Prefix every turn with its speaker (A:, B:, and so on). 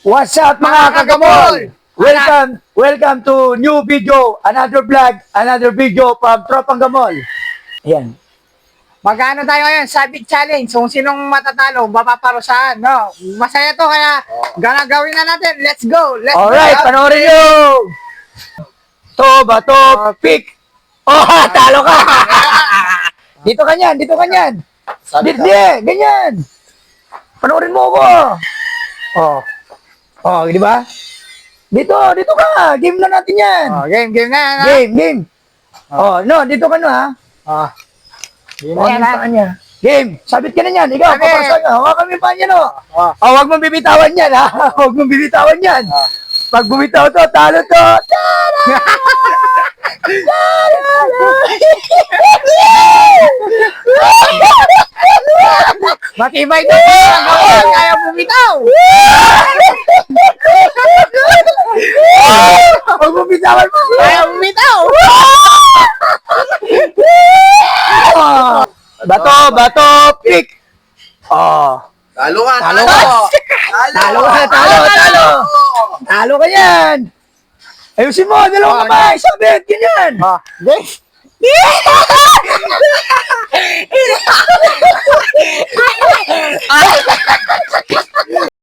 A: What's up mga kagamol? Welcome to new video, another vlog, another video from Tropang Gamol. Ayan.
B: Magkano tayo ngayon? Sabit challenge. Kung sinong matatalo, mapaparusahan. No? Masaya to, kaya gagawin na natin. Let's go!
A: Alright, panoorin nyo! To, pick! Oh, talo ka! Dito ka niyan, dito ka niyan! Dito, ganyan! Panoorin mo ako! Oh, di ba? Dito ka! Game na natin yan!
B: Game na.
A: Game! No, dito ka na ha!
B: Game na yan, ha?
A: Niya. Game! Sabit ka na yan! Ikaw,
B: Sabit.
A: papasasan ka! Hawakan mo yung paa niya, no? Huwag mong bibitawan yan, ha? Huwag mong bibitawan yan! Pag bumitaw to, talo to!
B: Matibay to! Kaya bumitaw!
A: Huwag mong bitawan mo!
B: Kaya bumitaw!
A: Bato, pick!
C: Talo ka!
A: Talo ka yan! Ayusin mo, dalawang kamay, sabit, ganyan!
B: Game!